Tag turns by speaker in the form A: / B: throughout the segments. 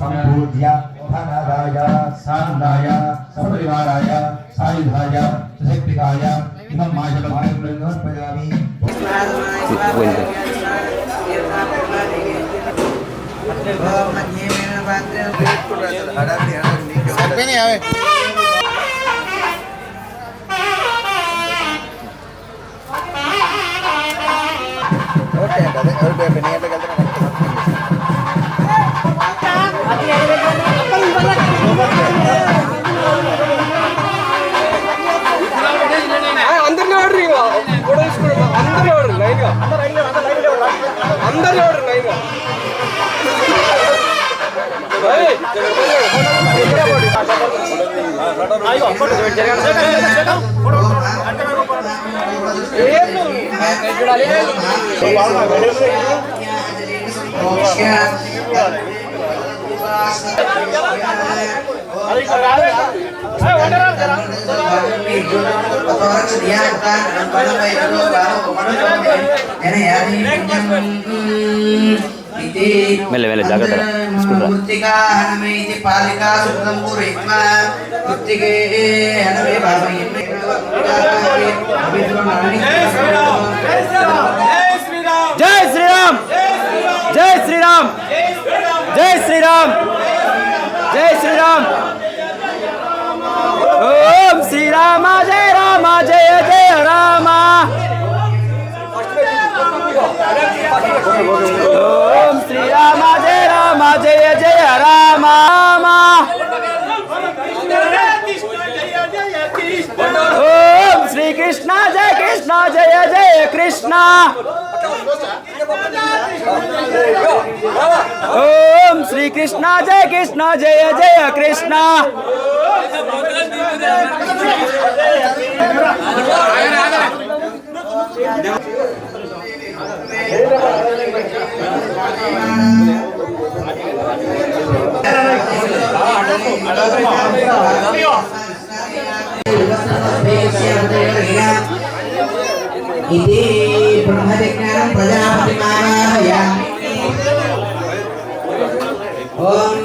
A: संपूज्य धनदाय सान्दाय सपरिवाराय सायुधाय सशक्तिकाय इमं माशकमायं समर्पयामि।
B: मेले मेले जाग्रत्ता
C: मूर्तिका हनमेति पालिका सुखं पुरैत्मा मूर्तिके हनमे भावयिन्मे
B: जय श्री राम जय श्री राम जय श्री राम जय श्री राम ओम श्री राम जय जय राम ओम श्री राम जय जय राम ओम श्री कृष्ण जय जय कृष्ण ओम श्री कृष्ण जय जय कृष्ण
C: इति ब्रह्मज्ञानं प्रजापतिमानाय ओम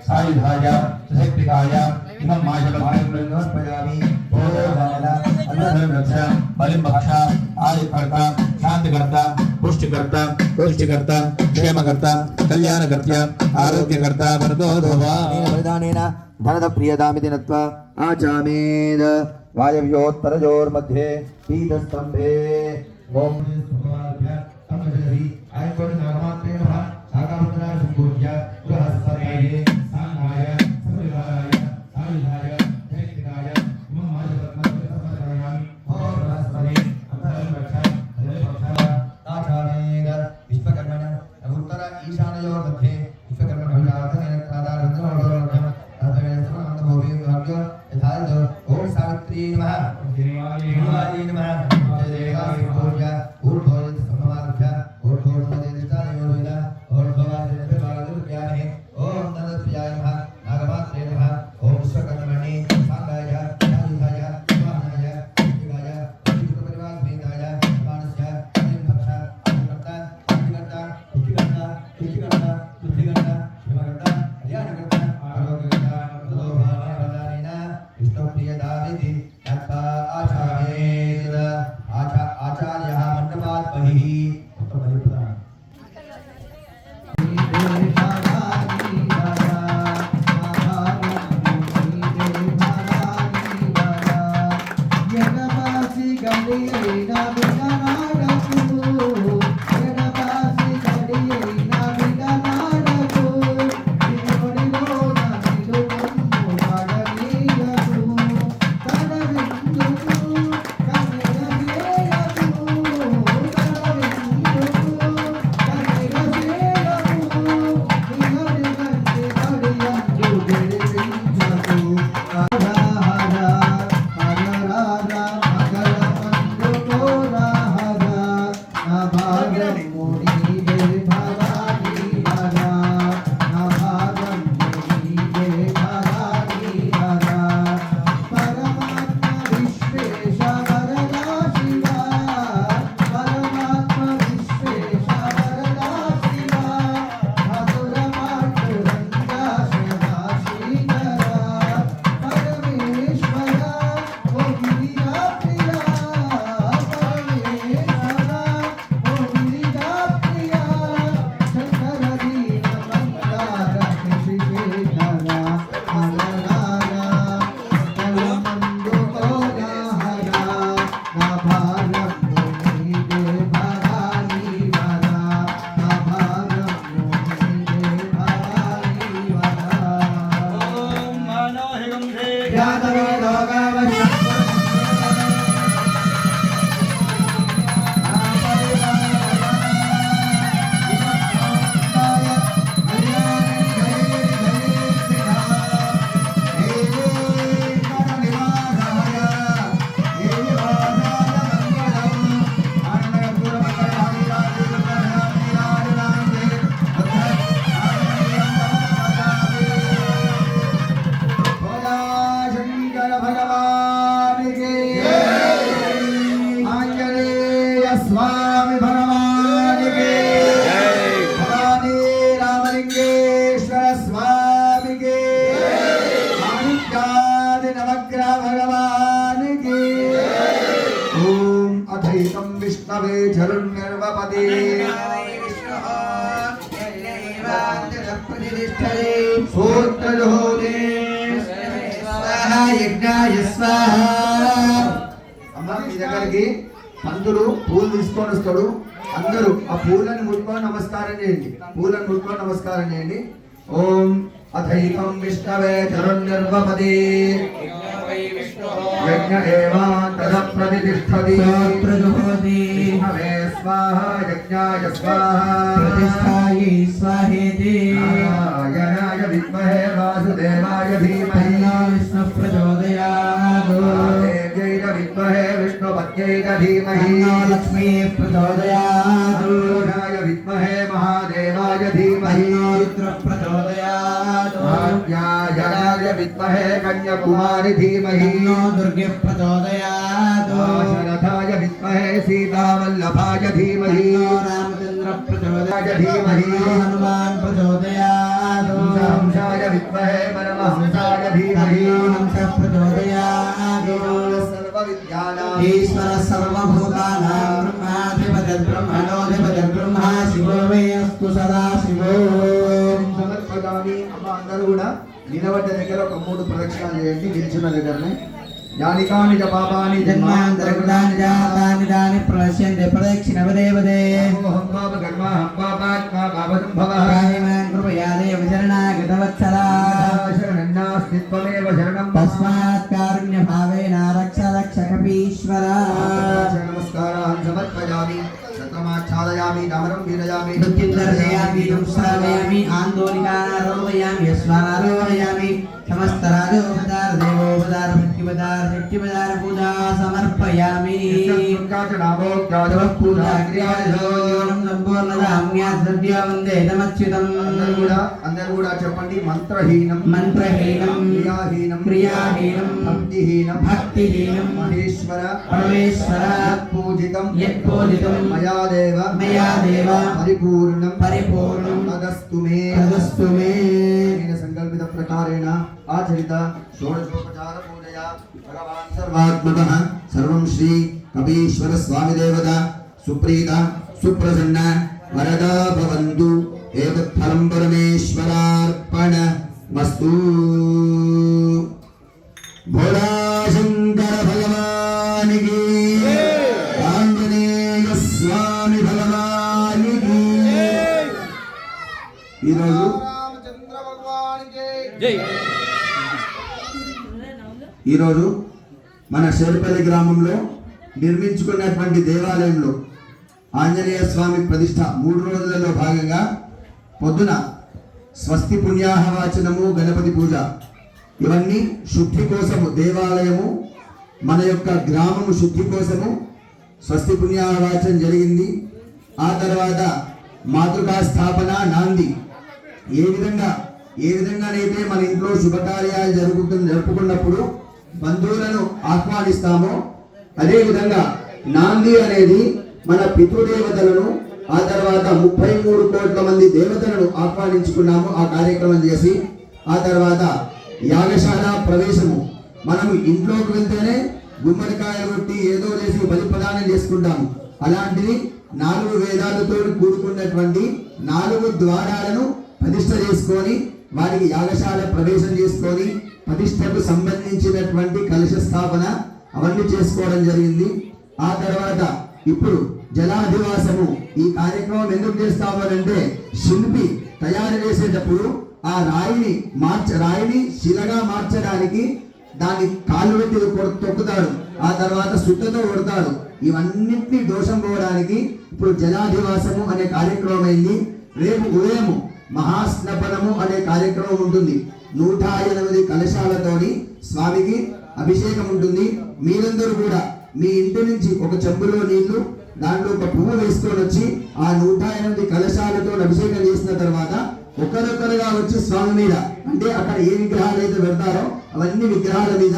A: सायुधाय सशक्तिकाय इमं माशकमायं समर्पयामि। बलिमक्षा आदिकर्ता शांतिकर्ता पुष्टिकर्ता पुष्टिकर्ता क्षेमकर्ता कल्याणकर्ता आरोग्यकर्ता वरदो भवानेन धनदप्रियदामिति नत्वा आचामेद वायव्योत्तरयोर्मध्ये पीठस्तम्भे ओम वाक्यो यथार्थो ओम सावित्री नमः गिरिवाली नमः जयदेवाय पूजा ऊर्ध्वं सममार्ध्य ऊर्ध्वं मध्यदिष्टायोविदा ऊर्ध्ववादिते बालदुर्ग्याने ओम नमस्प्रियाय नमः नागमात्रे नमः ओम विश्वकर्मणे सांगाय साधुधाय स्वाहाय शिवाय परिवारमेताय मानस्य भक्षा करता करता कुतिकर्ता कुतिकर्ता कुतिकर्ता शिवकर्ता ध्यानकर्ता आरोग्यकर्ता तदोभावनारेण विष्णुप्रियदाविति तत्पा आचार्येण आचार्यः मण्डपात् बहिः उत्तमपरिपदा स्वामी भगवान के भवानी रामलिंगेश्वर स्वामी के माणिक्यादि नवग्रह भगवान के ओम अथैकं विष्णवे झरुण्यर्वपदे सूत्रजोदे स्वाहा यज्ञाय स्वाहा अम्मा మీ దగ్గరికి పంతులు పూలు తీసుకొని వస్తాడు అందరూ ఆ పూలను ముట్టుకొని నమస్కారం చేయండి పూలను ముట్టుకొని నమస్కారం చేయండి ఓం అథైకం విష్ణవే చరుణ్యర్వపదే యజ్ఞ ఏవాంతర ప్రతిష్ఠతి
C: ప్రజోతి
A: విష్ణవే స్వాహా యజ్ఞాయ స్వాహా
C: ప్రతిష్ఠాయై స్వాహేతి
A: నారాయణాయ విద్మహే వాసుదేవాయ ధీమహి
C: విష్ణు ప్రచోదయాత్
A: దేవ్యై విద్మహే విష్ణుపత్యై धीमहि
C: लक्ष्मी प्रचोदयात्
A: रुद्राय विद्महे महादेवाय धीमहि
C: रुद्र प्रचोदयात्
A: आज्ञाय विद्महे कन्याकुमारी धीमहि
C: दुर्गे प्रचोदयात्
A: शरथाय विद्महे सीतावल्लभाय धीमहि
C: रामचंद्र प्रचोदयात्
A: धीमहि
C: हनुमान प्रचोदयात्
A: हंसाय विद्महे परमहंसाय धीमहि
C: हंस प्रचोदयात् ईश्वर सर्वभूतानां ब्रह्माधिपतिर्ब्रह्मणोऽधिपतिर्ब्रह्मा शिवो मे अस्तु सदा शिवो
A: సమర్పదామి అమ్మ అందరూ కూడా నిలబడ్డ దగ్గర ఒక 3 ప్రదక్షిణాలు చేయండి నిల్చున్న దగ్గరనే యానికాని చ పాపాని
C: జన్మాంతరకృతాని జాతాని దాని ప్రశ్యంతే ప్రదక్షిణ వదేవదే
A: హం పాప కర్మ హం పాపాత్మా పాపసంభవః
C: కాయమాన్ కృపయా దేవ శరణాగతవత్సలా
A: శరణన్నాస్తిత్వమేవ శరణం
C: తస్మాత్ కారుణ్య భావేన రక్ష రక్ష కపీశ్వర
A: నమస్కారాన్ సమర్పయామి సతమాచ్ఛాదయామి దామరం వీరయామి
C: నృత్యం దర్శయామి శ్రావయామి ఆందోళికానారోహయామి యస్వానారోహయామి సమస్త రాజోపచార దేవ యోగదార భక్తిపదార శక్తిపదార పూజా సమర్పయామి పూజా క్రియాయోగం సంపూర్ణదామ్యా ద్రవ్య వందే నమచ్యుతం.
A: అందరూ కూడా చెప్పండి. మంత్రహీనం క్రియాహీనం భక్తిహీనం పరమేశ్వర యత్పూజితం మయా దేవ పరిపూర్ణం తదస్తు మే. సంకల్పిత ప్రకారేణ ఆచరిత షోడశోపచార పూజయా భగవాన్ సర్వాత్మకః సర్వం శ్రీ కపీశ్వర స్వామి దేవత సుప్రీత సుప్రసన్న వరదా భవంతు. ఏతత్ ఫలం పరమేశ్వరార్పణమస్తు. భోళా శంకర భగవానికి, ఆంజనేయ స్వామి భగవానికి. ఈరోజు ఈరోజు మన షేర్పల్లి గ్రామంలో నిర్మించుకున్నటువంటి దేవాలయంలో ఆంజనేయ స్వామి ప్రతిష్ట 3 రోజులలో భాగంగా పొద్దున స్వస్తి పుణ్యాహవాచనము, గణపతి పూజ, ఇవన్నీ శుద్ధి కోసము, దేవాలయము మన యొక్క గ్రామము శుద్ధి కోసము స్వస్తి పుణ్యాహవాచనం జరిగింది. ఆ తర్వాత మాతృకా స్థాపన, నాంది. ఏ విధంగానైతే మన ఇంట్లో శుభకార్యాలు జరుపుకున్నప్పుడు బంధువులను ఆహ్వానిస్తామో అదే విధంగా నాంది అనేది మన పితృదేవతలను, ఆ తర్వాత 33 కోట్ల మంది దేవతలను ఆహ్వానించుకున్నాము ఆ కార్యక్రమం చేసి. ఆ తర్వాత యాగశాల ప్రవేశము. మనము ఇంట్లోకి వెళ్తేనే గుమ్మడికాయలు కొట్టి ఏదో చేసి బలి ప్రదానం చేసుకుంటాము. అలాంటిది 4 వేదాలతో కూడుకున్నటువంటి 4 ద్వారాలను ప్రతిష్ఠ చేసుకొని వారికి యాగశాల ప్రవేశం చేసుకొని ప్రతిష్టకు సంబంధించినటువంటి కలశ స్థాపన అవన్నీ చేసుకోవడం జరిగింది. ఆ తర్వాత ఇప్పుడు జలాధివాసము. ఈ కార్యక్రమం ఎందుకు చేస్తాము అంటే శిల్పి తయారు చేసేటప్పుడు ఆ రాయిని శిలగా మార్చడానికి దాన్ని కాళ్ళు పెట్టి తొక్కుతాడు, ఆ తర్వాత సుత్తతో కొడతాడు. ఇవన్నింటినీ దోషం పోవడానికి ఇప్పుడు జలాధివాసము అనే కార్యక్రమం అయింది. రేపు ఉదయము మహాస్నపనము అనే కార్యక్రమం ఉంటుంది. 108 కలశాలతోని స్వామికి అభిషేకం ఉంటుంది. మీరందరూ కూడా మీ ఇంటి నుంచి ఒక చెంబులో నీళ్లు, దాంట్లో ఒక పువ్వు వేసుకొని వచ్చి ఆ 108 కలశాలతో అభిషేకం చేసిన తర్వాత ఒకరొకరుగా వచ్చి స్వామి మీద, అంటే అక్కడ ఏ విగ్రహాలు అయితే పెడతారో అవన్నీ విగ్రహాల మీద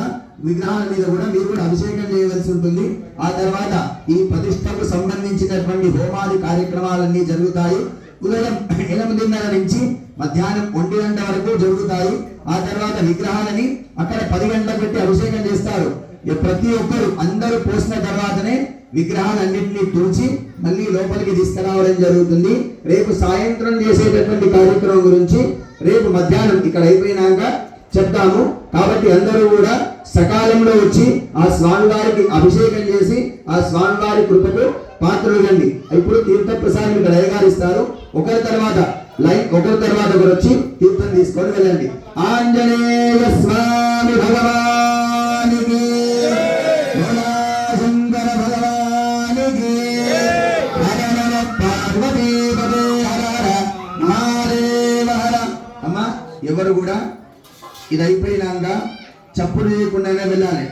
A: కూడా మీరు కూడా అభిషేకం చేయవలసి ఉంటుంది. ఆ తర్వాత ఈ ప్రతిష్టకు సంబంధించినటువంటి హోమాది కార్యక్రమాలన్నీ జరుగుతాయి. ఉదయం 8:30 నుంచి మధ్యాహ్నం 1 గంట వరకు జరుగుతాయి. ఆ తర్వాత విగ్రహాలని అక్కడ 10 గంటలకు పెట్టి అభిషేకం చేస్తారు. ప్రతి ఒక్కరు అందరూ పోసిన తర్వాతనే విగ్రహాలన్నింటినీ తుడిచి మళ్ళీ లోపలికి తీసుకురావడం జరుగుతుంది. రేపు సాయంత్రం చేసేటటువంటి కార్యక్రమం గురించి రేపు మధ్యాహ్నం ఇక్కడ అయిపోయినాక చెప్తాము. కాబట్టి అందరూ కూడా సకాలంలో వచ్చి ఆ స్వామివారికి అభిషేకం చేసి ఆ స్వామివారి కృపకు పాత్రలు కండి. ఇప్పుడు తీర్థ ప్రసాదం ఇక్కడ అయ్యగారు ఇస్తారు. ఒకరి తర్వాత ఒకరు వచ్చి తీర్థం తీసుకొని వెళ్ళండి. ఆంజనేయ స్వామి భగవానికి, శంకర భగవానికి, పార్వతీపదే హర మహాదేవ హర. అమ్మ ఎవరు కూడా ఇది అయిపోయినాక చప్పుడు చేయకుండానే వెళ్ళాలి.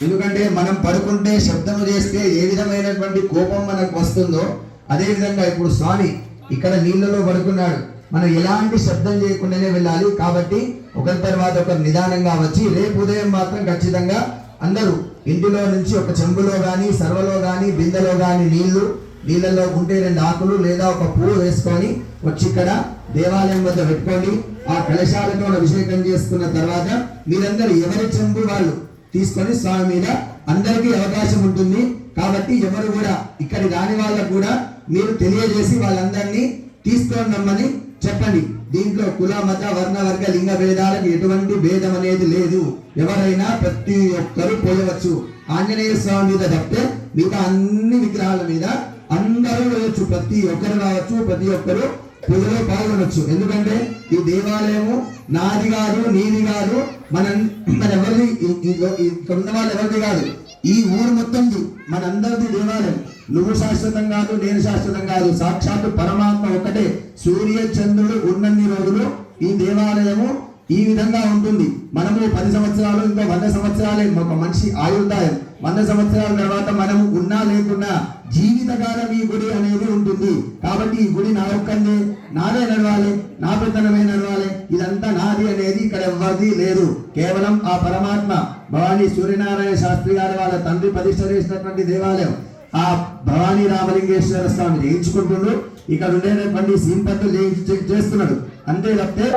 A: ఎందుకంటే మనం పడుకుంటే శబ్దము చేస్తే ఏ విధమైనటువంటి కోపం మనకు వస్తుందో అదే విధంగా ఇప్పుడు స్వామి ఇక్కడ నీళ్ళలో పడుకున్నాడు. మనం ఎలాంటి శబ్దం చేయకుండానే వెళ్ళాలి. కాబట్టి ఒకరి తర్వాత ఒకరు నిదానంగా వచ్చి రేపు ఉదయం మాత్రం ఖచ్చితంగా అందరూ ఇంటిలో నుంచి ఒక చెంబులో కానీ, సర్వలో కానీ, బిందెలో కానీ నీళ్ళల్లో ఉంటే 2 ఆకులు లేదా ఒక పువ్వు వేసుకొని వచ్చి ఇక్కడ దేవాలయం వద్ద పెట్టుకోండి. ఆ కలశాలతో అభిషేకం చేసుకున్న తర్వాత మీరందరూ ఎవరి చెంబు వాళ్ళు తీసుకొని స్వామి మీద అందరికీ అవకాశం ఉంటుంది. కాబట్టి ఎవరు కూడా ఇక్కడి రాని వాళ్ళకు కూడా మీరు తెలియజేసి వాళ్ళందరినీ తీసుకొని రమ్మని చెప్పండి. దీంట్లో కుల, మత, వర్ణ, వర్గ, లింగ భేదాలకు ఎటువంటి భేదం అనేది లేదు. ఎవరైనా ప్రతి ఒక్కరు పోయవచ్చు. ఆంజనేయ స్వామి మీద తప్పితే మిగతా అన్ని విగ్రహాల మీద అందరూ వేయచ్చు. ప్రతి ఒక్కరు రావచ్చు, ప్రతి ఒక్కరు పూజలో పాల్గొనవచ్చు. ఎందుకంటే ఈ దేవాలయము నాది కాదు, నీది కాదు, మన ఎవరిది, ఇక్కడ ఉన్న వాళ్ళు ఎవరిది కాదు, ఈ ఊరు మొత్తంది మనందరిది దేవాలయం. నువ్వు శాశ్వతం కాదు, నేను శాశ్వతం కాదు, సాక్షాత్తు పరమాత్మ ఒకటే. సూర్య చంద్రుడు ఉన్నన్ని రోజులు ఈ దేవాలయము ఈ విధంగా ఉంటుంది. మనము 10 సంవత్సరాలు ఇంకా 100 సంవత్సరాలే ఒక మనిషి ఆయుర్దాయం. 100 సంవత్సరాల తర్వాత మనము ఉన్నా లేకున్నా జీవితకాలం ఈ గుడి అనేది ఉంటుంది. కాబట్టి ఈ గుడి నా ఒక్కనే, నాదే నడవాలి, నా పెత్తనమే నడవాలి, ఇదంతా నాది అనేది ఇక్కడ ఎవరిది లేదు. కేవలం ఆ పరమాత్మ భవానీ సూర్యనారాయణ శాస్త్రి గారి వాళ్ళ తండ్రి ప్రతిష్ఠ చేసినటువంటి దేవాలయం. ఆ భవానీ రామలింగేశ్వర స్వామిని చేయించుకుంటుండ్రు. ఇక్కడ ఉండేటువంటి సీంపత్తులు చేస్తున్నాడు. అంతే తప్పితే